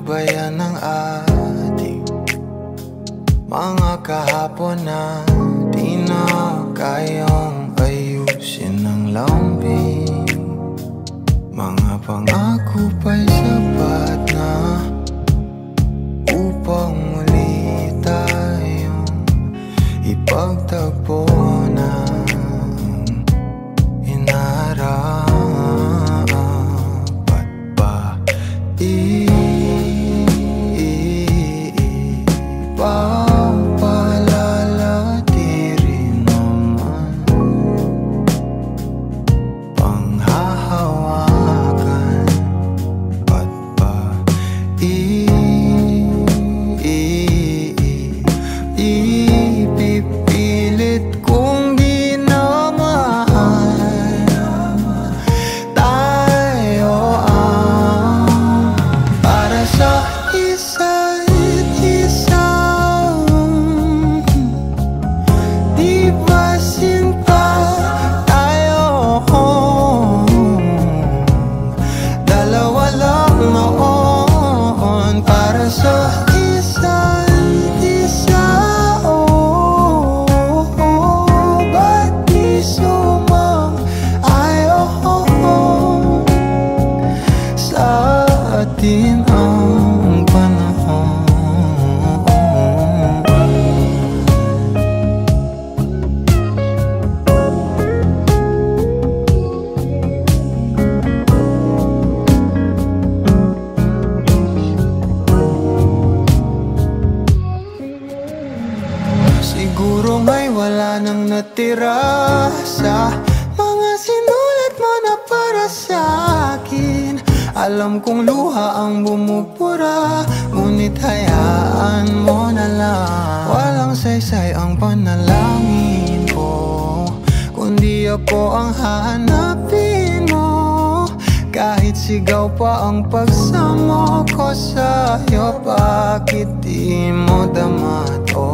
ba yan ang ating mga kahapon na di na kayang ayusin ng lambing? Mga pangako pa'y sapat na upang muli tayong ipagtagpo na inarapat ba ipagpalalati rin naman panghahawakan at ba ipipilit kong di na mahal tayo ang para sa isa't isa. Di ba sinta tayo dalawa lang noon para sa isa't isa. Ba't di sumang-ayon sa atin ang panahon? Siguro nga'y wala nang natira sa mga sinulat mo na para sa akin. Alam kong luha ang bumubura, ngunit hayaan mo na lang. Walang saysay ang panalangin ko, kundi ako ang hahanapin mo. Kahit sigaw pa ang pagsamo ko sa'yo, bakit di mo dama to?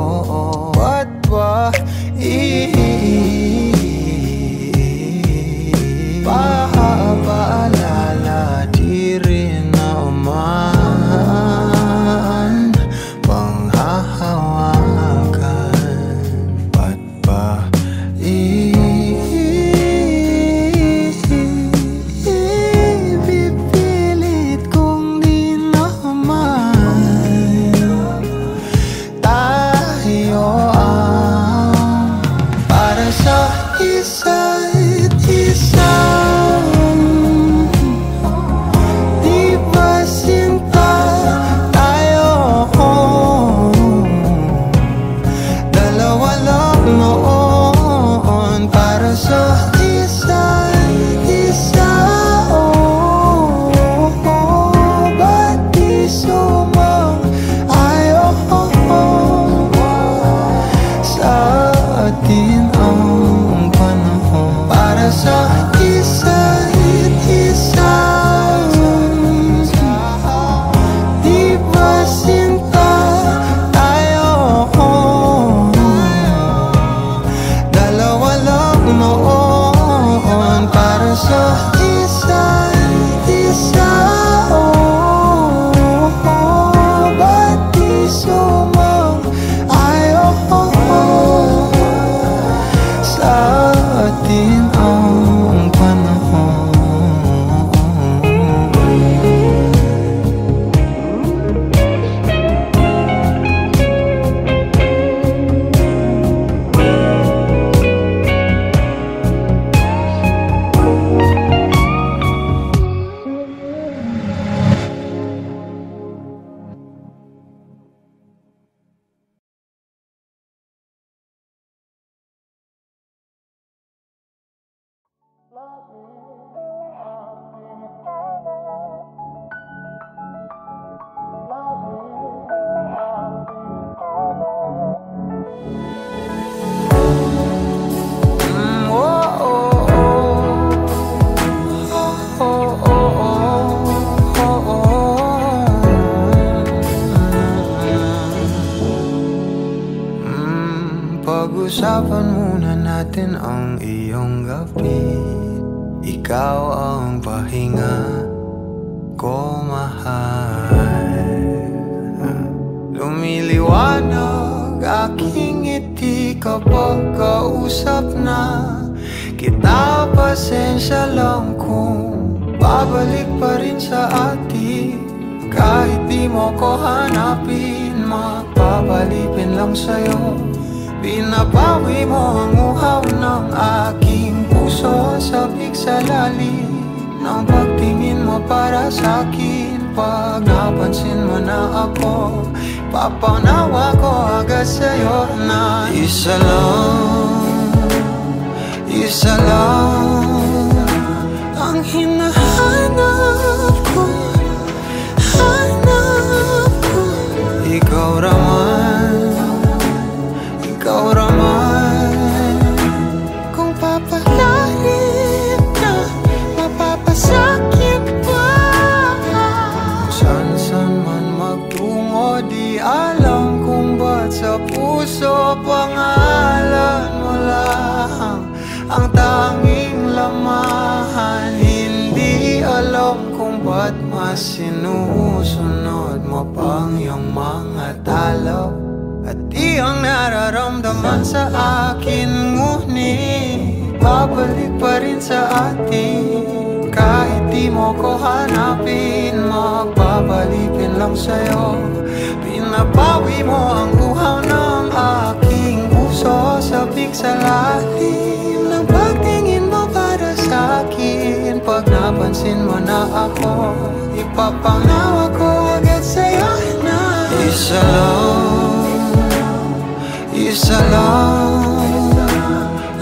Ba't ba paalala di rin naman panghahawakan? Ba't ba ipipilit kong di naman tayo ang para sa isa't isa? Di ba sinta tayo dalawa lang noon para sa isa't isa? Ba't di sumang-ayon sa atin ang panahon para sa isa't isa? Di ba sinta tayo dalawa lang noon para sa isa't isa? Ba't di sumang-ayon sa atin ang panahon? Pag-usapan muna natin ang iyong gabi. Ikaw ang pahinga ko, mahal. kapag kausap na kita. Pasensya lang kung babalik pa rin sa atin. Kahit di mo ko hanapin, magpapalipin lang sa'yo. Binabawi mo ang uhaw ng aking puso. Sabik sa lalim ng pagtingin mo para sa'kin. Pag napansin mo na ako, papanawa ko agad sa'yo na isa lang ang hinahanap ko. Ikaw raman, kung papalalim na mapapasakit pa. San man magtungo, di alam kung ba't sa puso pangalan mo lang ang tanging lamahan. Hindi alam kung ba't mas sinusunod mo pang iyong mga talo. At iyong nararamdaman sa akin, ngunit babalik pa rin sa atin. Kahit di mo ko hanapin, magpapalipin lang sa'yo. Pinabawi mo ang uhaw ng aking puso. Sabik sa lalim ng pagtingin mo para sa'kin. Pag napansin mo na ako, ipapanawa ko agad sa'yo na isa lang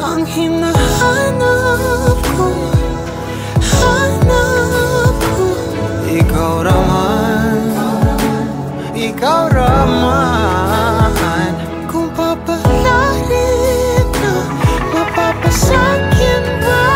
ang hinahanap ko. Ikaw raman, kung papalalim na mapapasakit ba.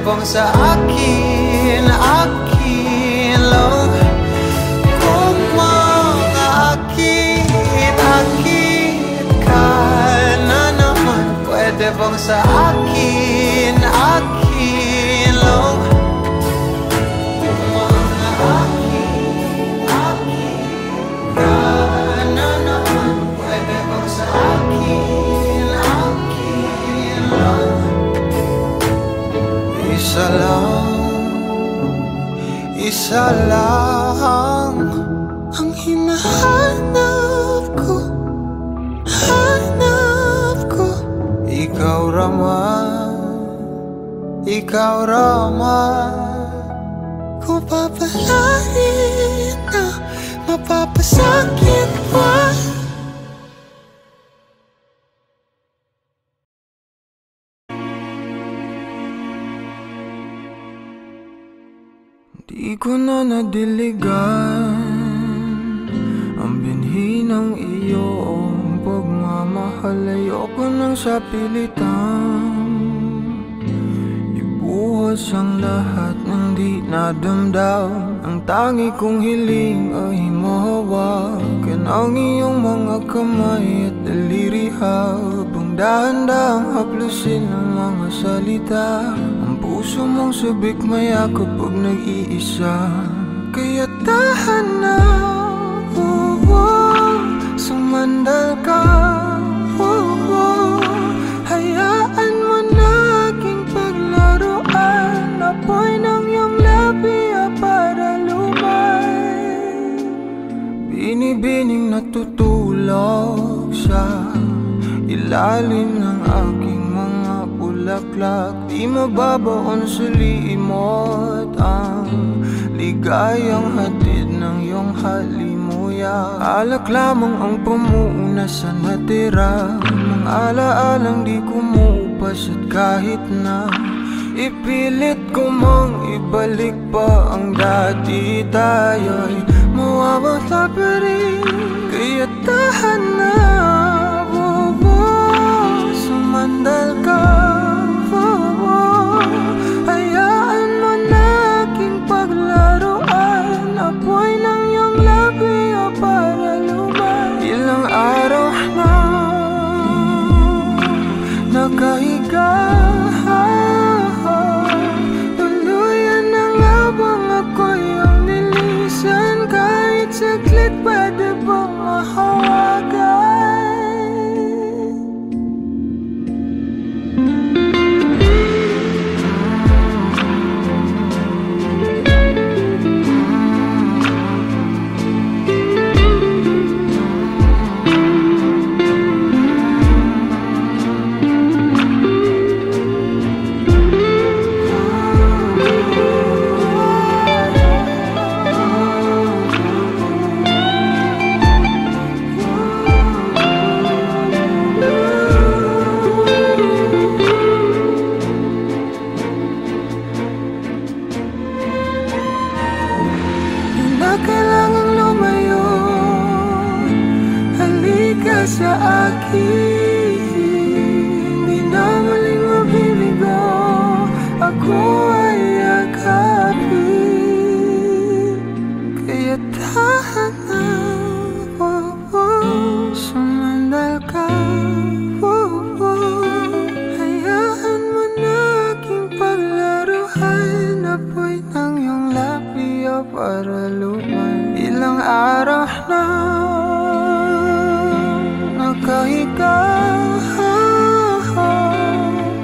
Bang sa akin lang, kung makaakit ka na naman. Pwede bang sa akin lang, kung makaakit ka na naman. Pwede bang sa akin lang. Isa lang ang hinahanap ko. Ikaw raman, kung papalarin na mapapasakit pa. Di ko na nadiligan ang binhi ng iyong pagmamahal. Ayoko nang sa pilitan ibuhos ang lahat ng di nadamdam. Ang tangi kong hiling ay mahawakan ang iyong mga kamay at daliri, habang dahan-dahang haplusin ang mga salita. Puso mong sabik mayakap pag nag-iisa. Kaya tahan na, sumandal ka, hayaan mo na aking paglaruan. Apoy ng iyong labi para lumay. Binibining natutulog sa ilalim ng aking mga bulaklak. Di mababaon sa limot ang ligayang hatid ng iyong halimuyak. Alak lamang ang pamuuna sa natira, mga alaalang di kumupa lumagpas at kahit na ipilit ko mang ibalik pa ang dati, tayo'y mawawala pa rin. Kaya tahan na, sumandal ka, hayaan mo na aking paglaruan. Apoy ng iyong labi o para lumay. Ilang araw na nakahiga, tuluyan ng habang ako'y ang nilisan. Kahit saglit pwede bang mahawagan? Sa akin, di na muling mabibigo, ako ay yakapin. Kaya tahan na, sumandal ka, hayaan mo na aking paglaruan. Apoy ng iyong labi o para lumay. Ilang araw na nakahiga,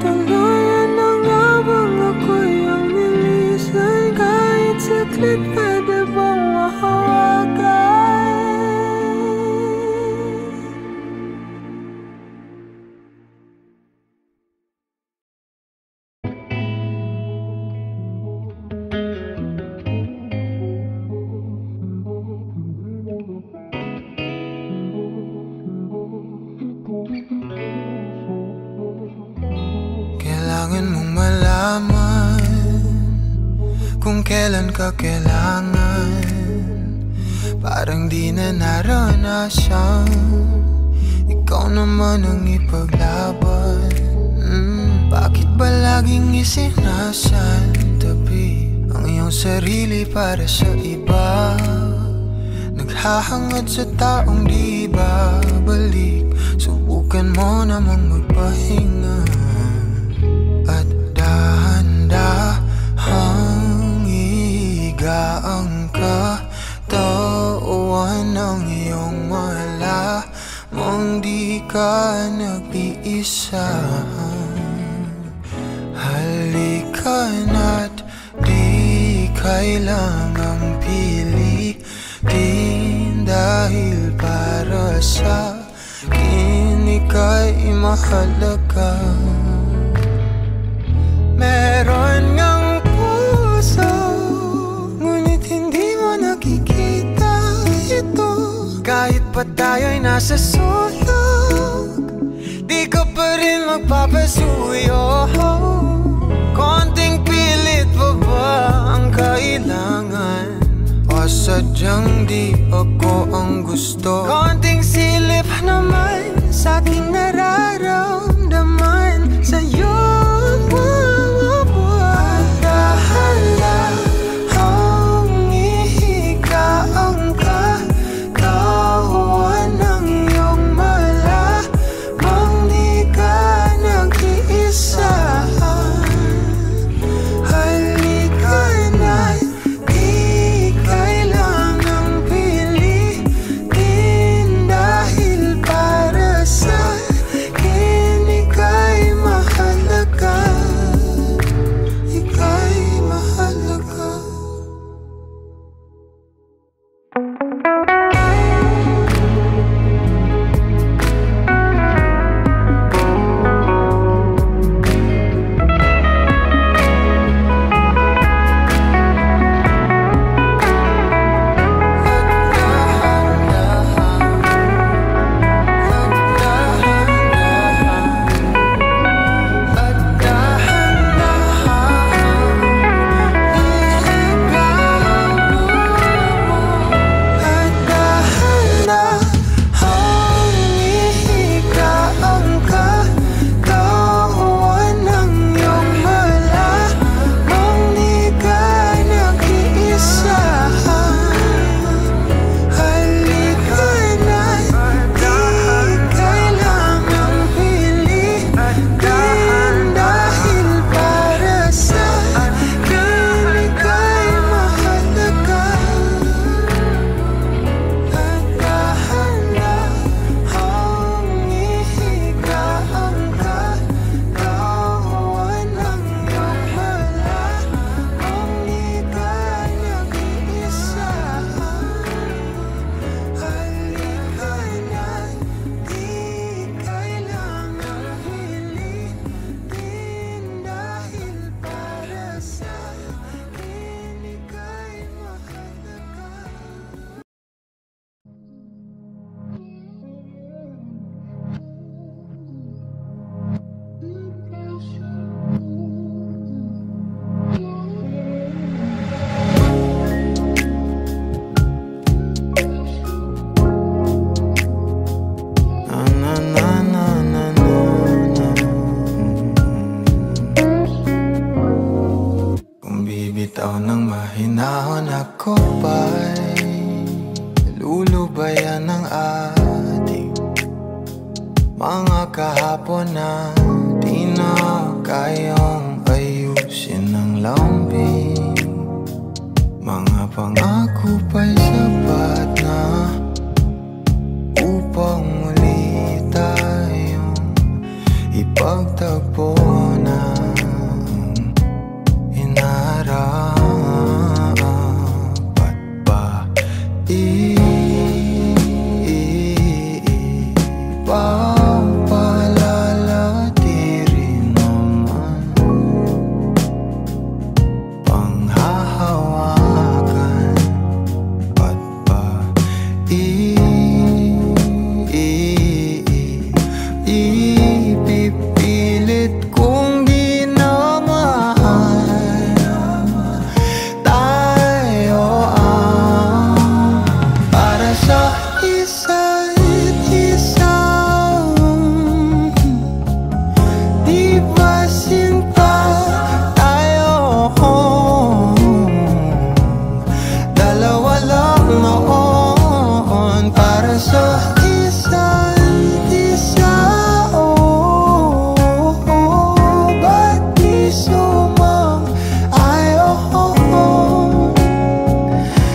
tuluyan ng habang ako'y ang nilisan. Kahit saglit pwede bang mahawagan? Kailangan mong malaman kung kailan ka kailangan. Parang di na naranasan, ikaw naman ang ipaglaban. Bakit ba laging isinasantabi ang iyong sarili para sa iba? Naghahangad sa taong di babalik. Subukan mo namang magpahinga at dahan-dahang ihiga ang katawan ng iyong malamang di ka nag-iisa. Halika na't di kailangang pilitin, dahil para sa akin ika'y mahalaga. Meron ngang puso, ngunit hindi mo nakikita ito. Kahit pa tayo'y nasa sulok, di ka pa rin magpapasuyo. Konting pilit pa ba ang kailangan? O sadyang di ako ang gusto? Konting silip naman sa aking nararamdaman sa'yo. Dahil panahon ako ba'y lulubayan ng ating mga kahapon na di na kayang ayusin ng lambing. Mga pangako pa'y sapat na upang muli tayong ipagtagpo na inarapat ba ipagpalalati rin naman panghahawakan at ba ipipilit kong di na mahal tayo ang para sa isa't isa. Di ba sinta tayo dalawa lang noon para sa isa't isa. Ba't di sumang-ayon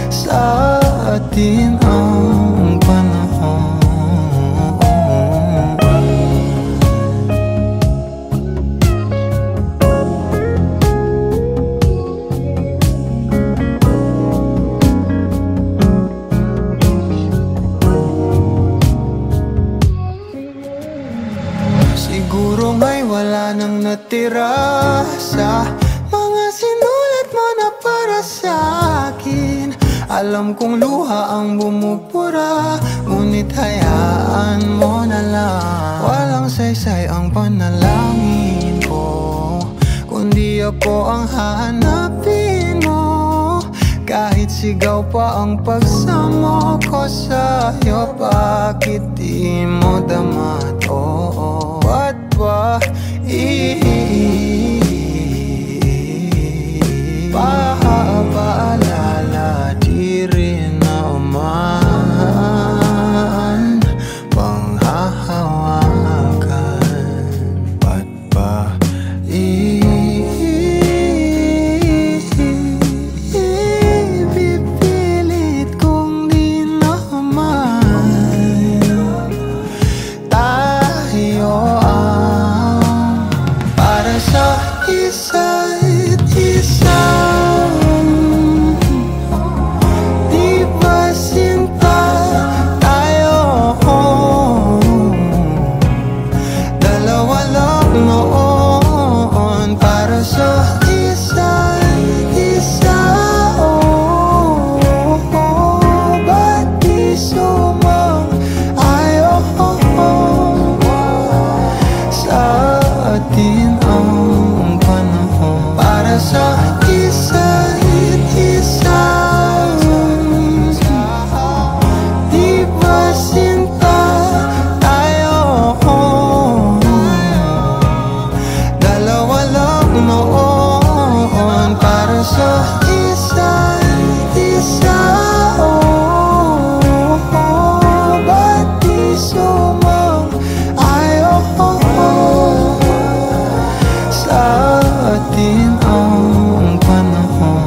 sa atin ang panahon? Siguro nga'y wala nang natira sa mga sinulat mo na para sa akin. Alam kong luha ang bumubura, ngunit hayaan mo na lang. Walang saysay ang panalangin ko, kundi ako ang hahanapin mo. Kahit sigaw pa ang pagsamo ko sa'yo, bakit di mo dama to? Ba't ba paalala di rin naman panghahawakan? Ba't ba ipipilit kong di naman tayo ang para sa isa't isa? Di ba sinta tayo dalawa lang noon para sa isa't isa? Ba't di sumang-ayon sa atin ang panahon para sa isa't isa? Di ba sinta tayo dalawa lang noon para sa isa't isa? Ba't di sumang-ayon sa atin ang panahon?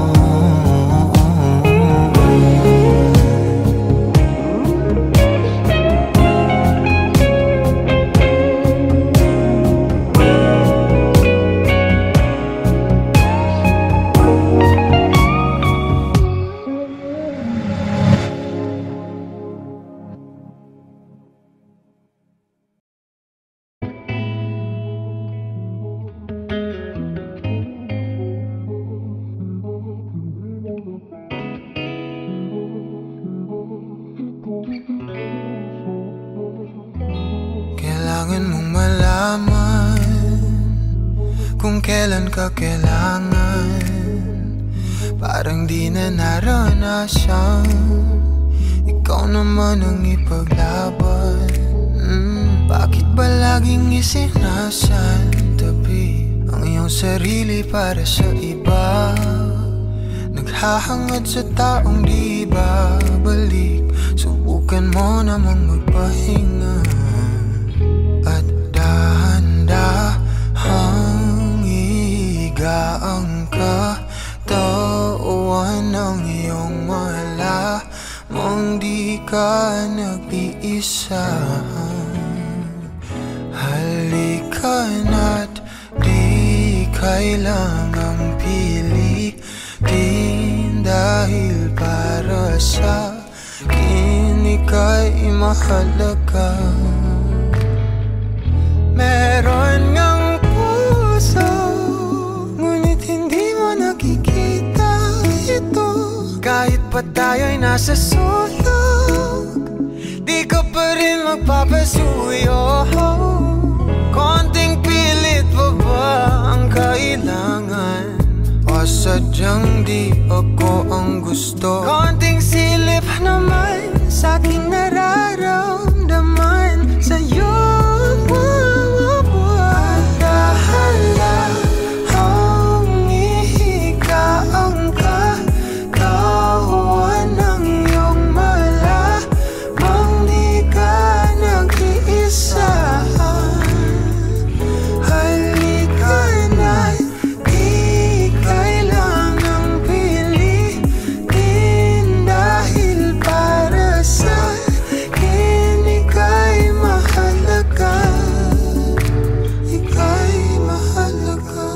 Kailangan mong malaman kung kailan ka kailangan. Parang di na naranasan, ikaw naman ang ipaglaban. Bakit ba laging isinasantabi ang iyong sarili para sa iba? naghahangad sa taong di babalik. Subukan mo namang magpahinga at dahan-dahang ihigaan ka. Tawan ng iyong malamang di ka nag-iisa. Halika na't di kailangang pilitin, dahil para sa akin ika'y mahalaga. Meron ngang puso, ngunit hindi mo nakikita ito. Kahit pa tayo'y nasa sulok, di ka pa rin magpapasuyo. Konting pilit pa ba ang kailangan? O sadyang di ako ang gusto? Konting silip naman sa aking nararamdaman sa'yo. Dahan-dahang ihigaan ka, kawan ng iyong malamang di ka nag-iisa. Halika na't di kailangang pilitin, dahil para sa akin ika'y mahalaga. Ika'y mahalaga.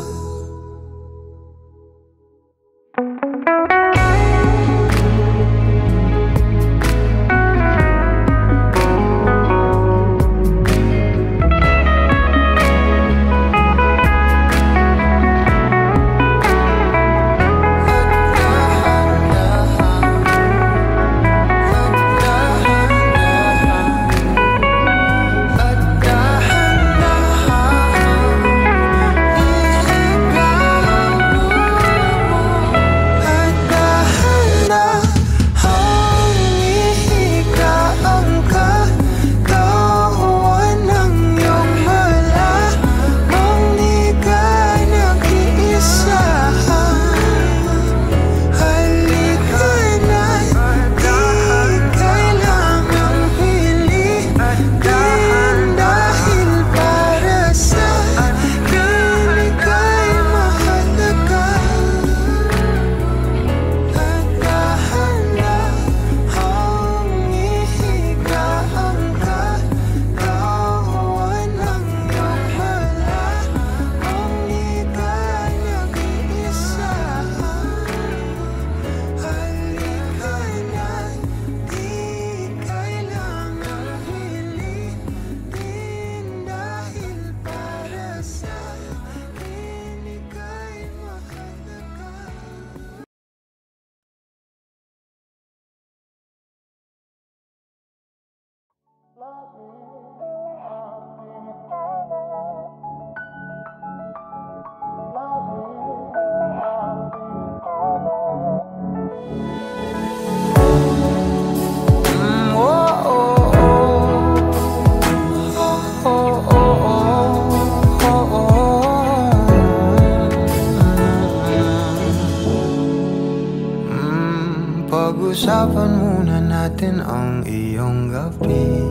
Pag-usapan muna natin ang iyong gabi.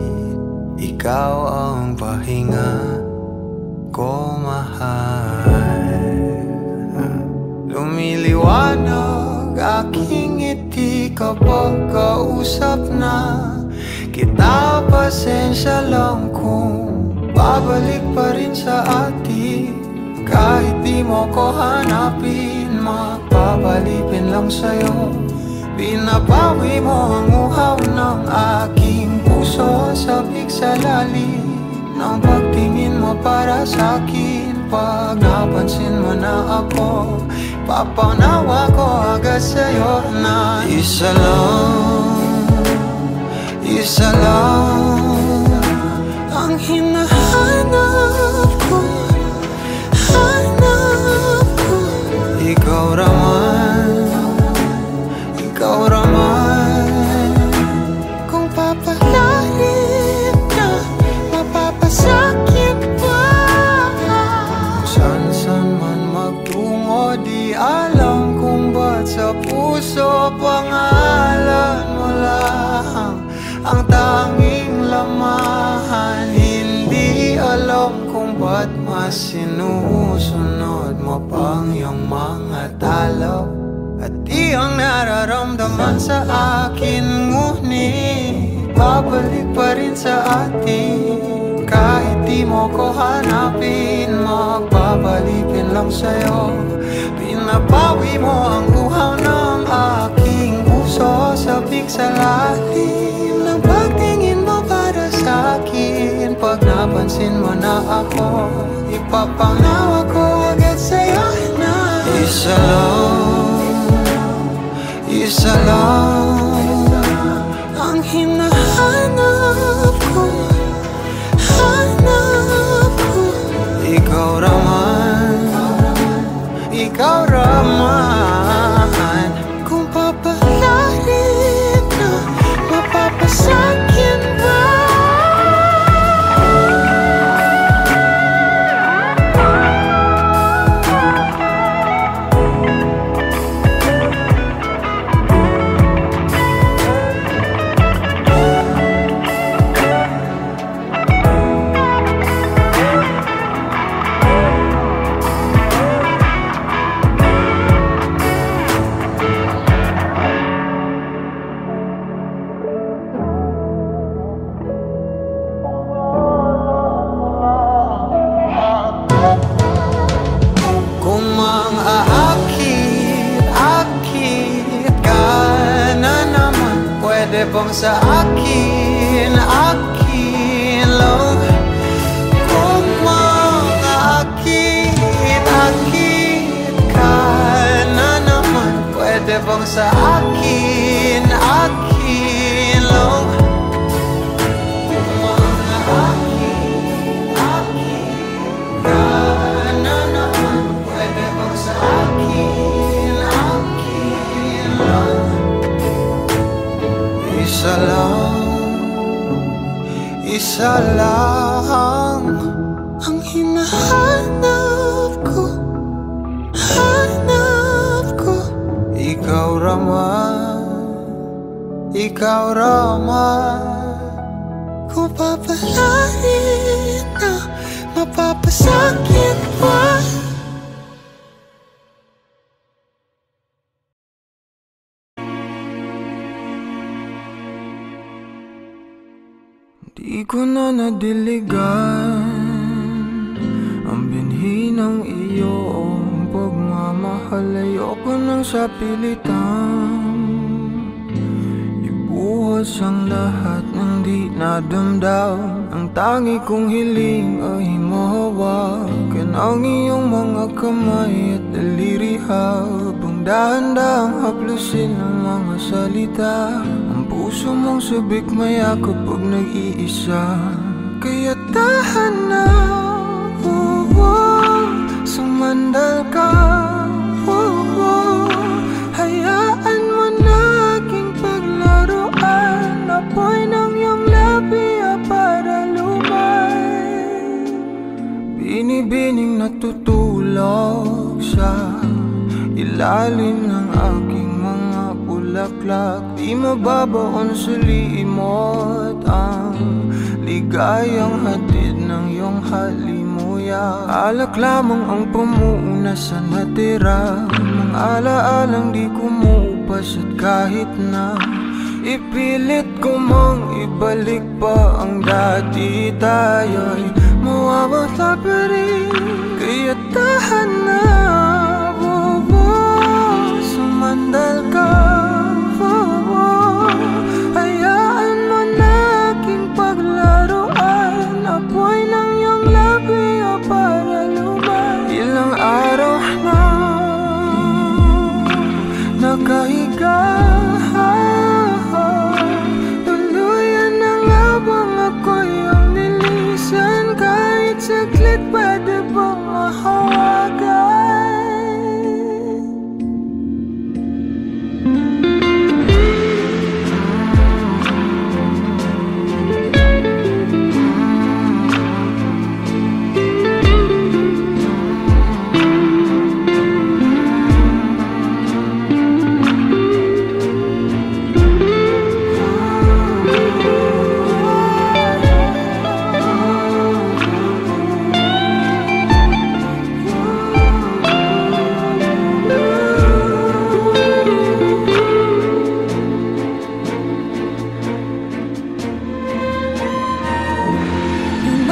Ikaw ang pahinga ko, mahal. Lumiliwanag aking ngiti kapag kausap na kita. Pasensya lang kung babalik pa rin sa atin. Kahit di mo ko hanapin, mapapalipin lang sa'yo. Pinapawi mo ang uhaw ng aking puso, sabik sa lalim ng pagtingin mo para sa'kin. Pag napansin mo na ako, papanawa ko agad sa'yo na isa lang ang hinahanap ko. Ikaw raman, kung papalalim na mapapasakit pa. Saan man magtungo, di alam kung ba't sa puso ba't mas sinusunod mo pang iyong mga talo? At iyong nararamdaman sa akin, ngunit babalik pa rin sa atin. Kahit di mo ko hanapin, magbabalikin lang sa'yo. Pinapawi mo ang uhaw ng aking puso, sabik sa lalim ng pagtingin mo para sa'kin. Pag napansin mo na ako, ipapangawa ko agad sa'yo na isa lang ang hinahanap ko. Ikaw raman. Kung papalarin na, mapapasakyan ba? Bang sa akin lang. Kung makaakit ka na naman, pwede bang sa akin lang. Kung makaakit ka na naman, pwede bang sa akin lang. Isa lang ang hinahanap ko. Ikaw raman. Kung papalarin na, mapapasakit pa. Di ko na nadiligan ang binhi ng iyong pagmamahal. Ayoko nang sa pilitan ibuhos ang lahat ng di nadamdam. Ang tangi kong hiling ay mahawakan ang iyong mga kamay at daliri, habang dahan-dahang haplusin ang mga salita. Puso mong sabik mayakap pag nag-iisa, kaya tahan na, sumandal ka, hayaan mo na aking paglaruan. Apoy ng iyong labi para lumay, binibining natutulog sa ilalim ng aking mga bulaklak. Di mababaon sa limot ang ligayang hatid ng iyong halimuyak. Alak lamang ang pamuuna sa natira, mga alaalang di kumupas. At kahit na ipilit ko mang ibalik pa ang dati, tayo'y mawawala pa rin. Kaya tahan na, sumandal ka, hayaan mo na aking paglaruan. Apoy ng iyong labi para lumay. Ilang araw na nakahiga, tuluyan na nga bang ako'y ang nilisan? Kahit saglit pwede bang mahawagan?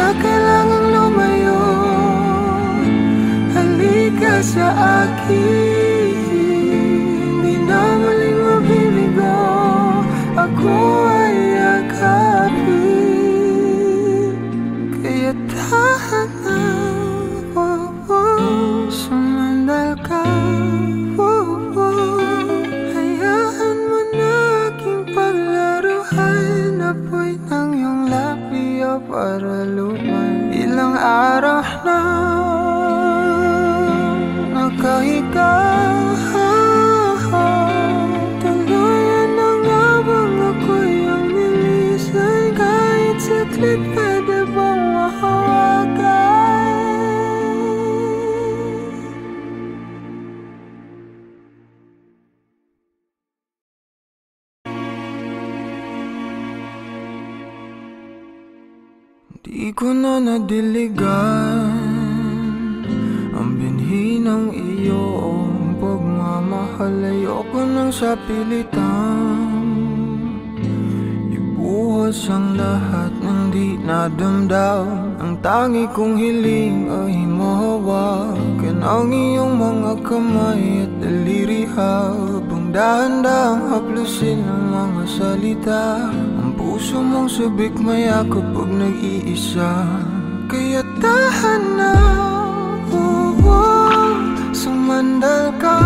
na kailangang lumayo. Halika sa akin, di na muling mabibigo. Ako ay yakapin, kaya tahan na. Sumandal ka, hayaan mo na aking paglaruan. Apoy ng iyong labi para lumay. Ilang araw na nakahiga, tuluyan na nga bang ako'y ang nilisan? Kahit saglit pwede bang mahawagan? Di ko na nadiligan ang binhi ng iyong pagmamahal. Ayoko nang sa pilitang ibuhos ang lahat ng di nadamdam. Ang tangi kong hiling ay mahawakan ang iyong mga kamay at daliri, habang dahan-dahang haplusin ang mga salita. Ang puso mong sabik mayakap pag nag-iisa. Kaya tahan na, sumandal ka,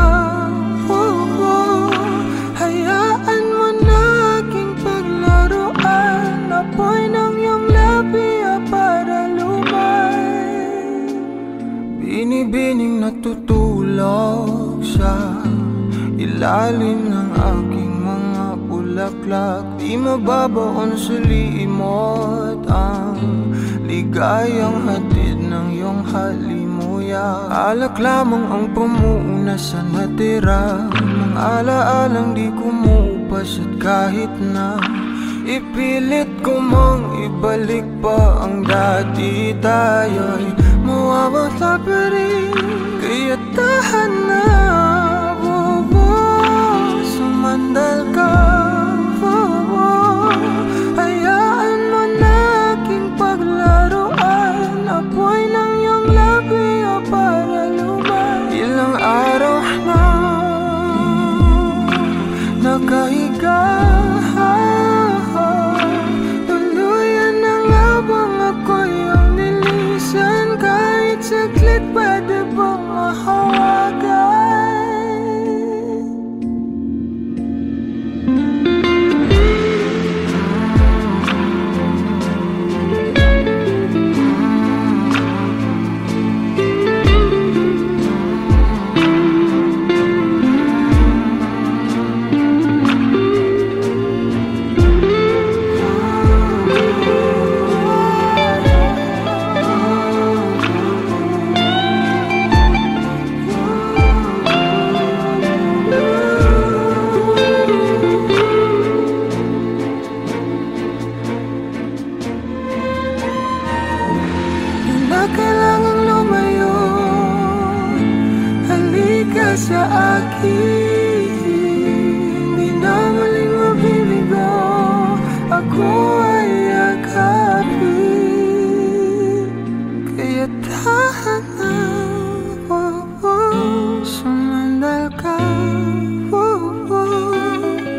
hayaan mo na aking paglaruan. Apoy ng iyong labi para lumay. Binibining natutulog sa ilalim ng aking mga bulaklak. Di mababaon sa limot ang ligayang hatid ng iyong halimuyak. Alak lamang ang pamuuna sa natira, mga alaalang di kumupas. At kahit na ipilit ko mang ibalik pa ang dati, tayo'y mawawala pa rin. Kaya tahan na, sumandal ka, hayaan mo na aking paglaruan. Apoy ng iyong labi para lumay. Ilang araw na nakahiga, tuluyan na nga bang ako'y ang nilisan? Kahit saglit pwede bang mahawagan? Kailangang lumayo, halika sa akin, di na muling mabibigo. Ako ay yakapin, kaya tahan na, sumandal ka,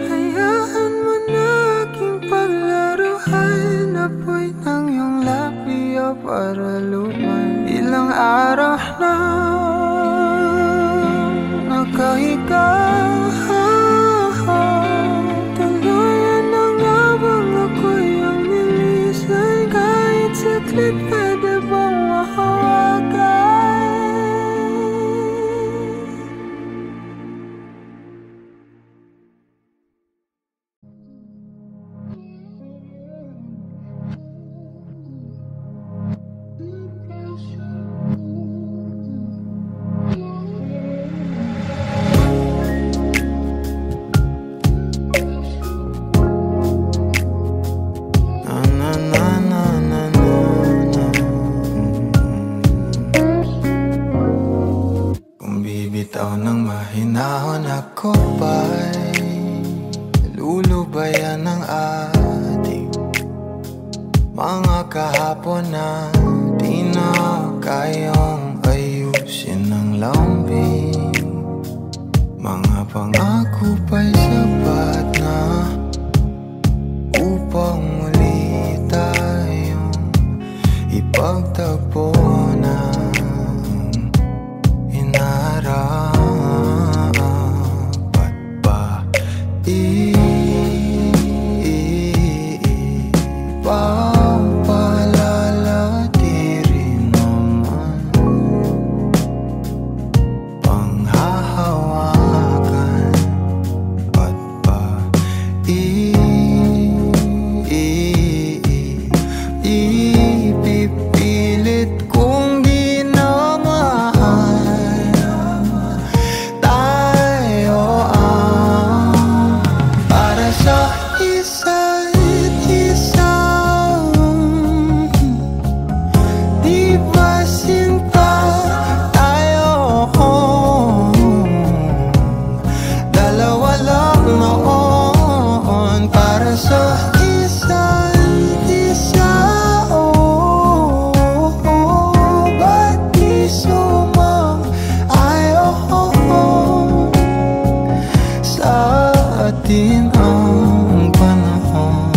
hayaan mo na aking paglaruan. Apoy ng iyong labi para lumay. Ilang araw na nakahiga, tuluyan na nga bang ako'y ang nilisan? Kahit saglit pwede bang mahawagan? di na kayang ayusin ng lambing. Mga pangako pa'y sapat na upang muli tayong ipagtagpo ng inarapat pa. Ipapalala di rin naman panghahawakan at pa ipipilit kong di na mahal. Tayo ang para sa isa't isa. Di ba sinta tayo? Dalawa lang noon para sa isa't isa. Ba't di sumang-ayon sa atin ang panahon?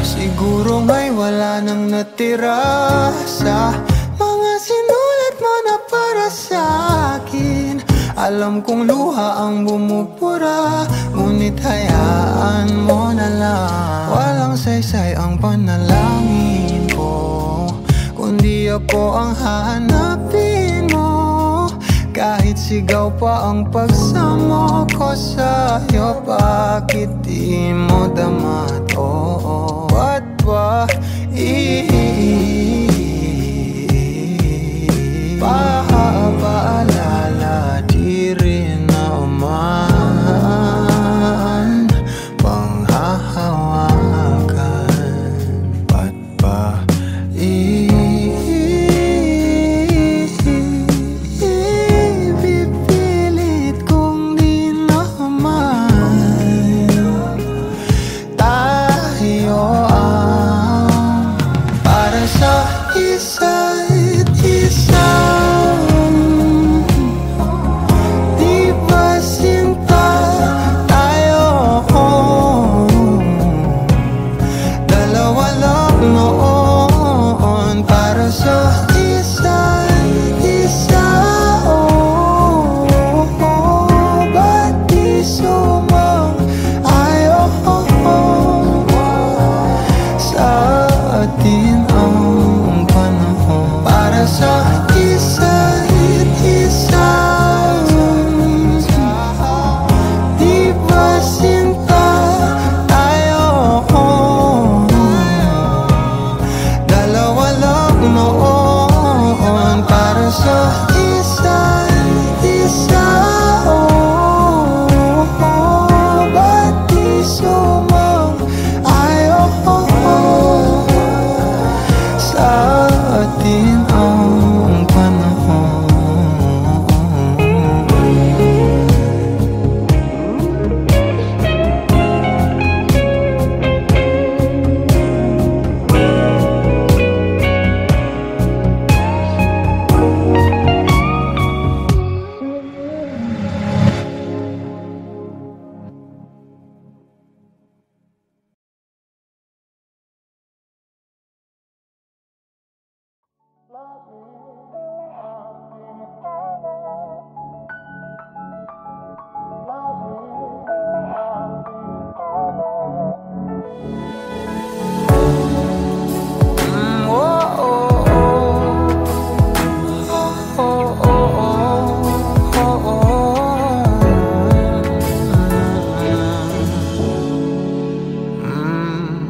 Siguro nga'y wala nang natira sa mga sinulat mo na para sa akin. Alam kong luha ang bumupura, ngunit hayaan mo na lang. Walang saysay ang panalangin ko, kundi ako ang hahanapin mo. Kahit sigaw pa ang pagsamo ko sa'yo, bakit di mo dama to? Ba't ba paalala di rin naman panghahawakan? Ba't ba ipipilit kong di naman tayo ang para sa isa't isa? Di ba sinta tayo? Dalawa lang noon para sa isa't isa. Ba't di sumang-ayon sa atin ang panahon para sa isa't isa? Di ba sinta tayo? Dalawa lang noon para sa isa't isa. Ba't di sumang-ayon sa atin ang panahon?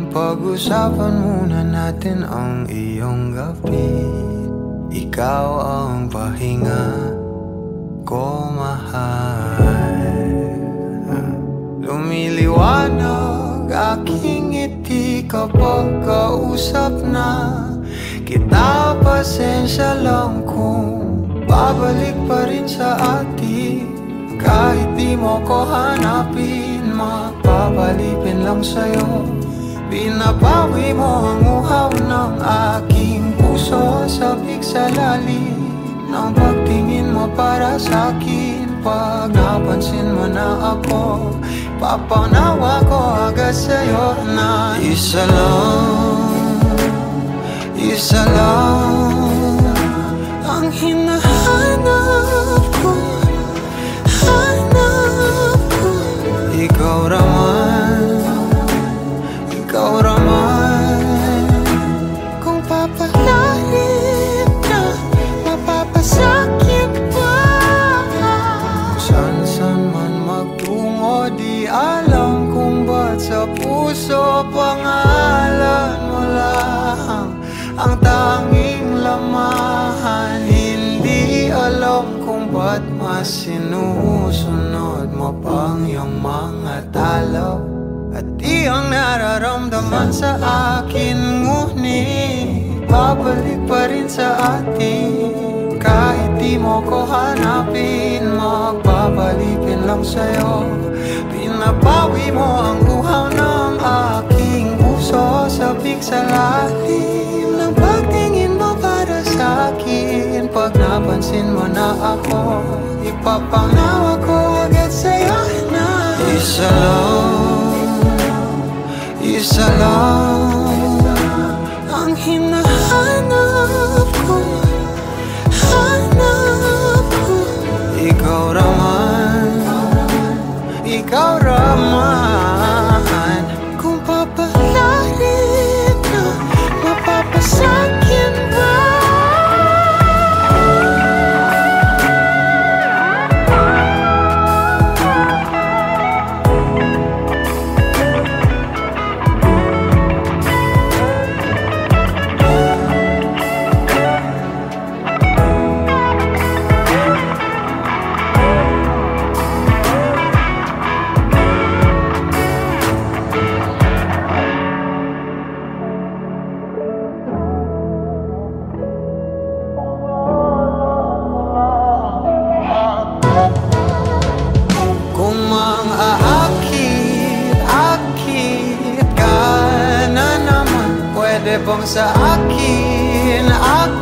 Pag-usapan muna natin ang iyong gabi. Ikaw ang pahinga ko, mahal. Lumiliwanag aking ngiti kapag kausap na kita. Pasensya lang kung babalik pa rin sa atin. Kahit di mo ko hanapin, magpapalipin lang sa'yo. Binabawi mo ang uhaw ng aking puso, sabik sa lalim ng pagtingin mo para sa'kin. Pag napansin mo na ako, papanawa ko agad sa'yo na isa lang ang hinahanap ko. Ikaw raman, kung papalarin na, mapapasakit pa. San man magtungo, di alam kung ba't sa puso pangalan mo lang ang tanging lamahan. Hindi alam kung ba't mas sinusunod mo pang iyong mga talo. At di ang nararamdaman sa akin, ngunit babalik pa rin sa atin. Kahit di mo ko hanapin, magpapalipin lang sa'yo. Pinabawi mo ang uhaw ng aking puso, sabik sa lalim ng pagtingin mo para sa'kin. Pag napansin mo na ako, ipapanawa ko agad sa'yo na isa lang ang hinahanap ko. Ikaw raman, kung papalarin na, mapapasakit ba? Pwede bang sa akin lang?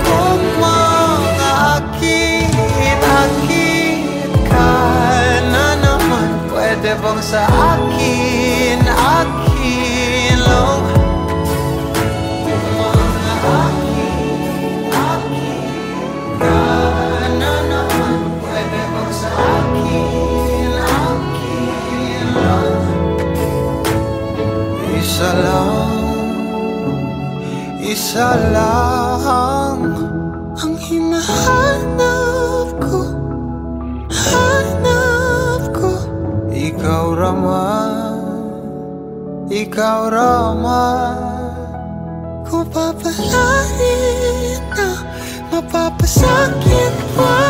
Kung mag-akit ka na naman, pwede bang sa akin lang? Kung mag-akit ka na naman, pwede bang sa akin lang? Isa lang ang hinahanap ko, ikaw raman, kung papalarin na, mapapasakit pa.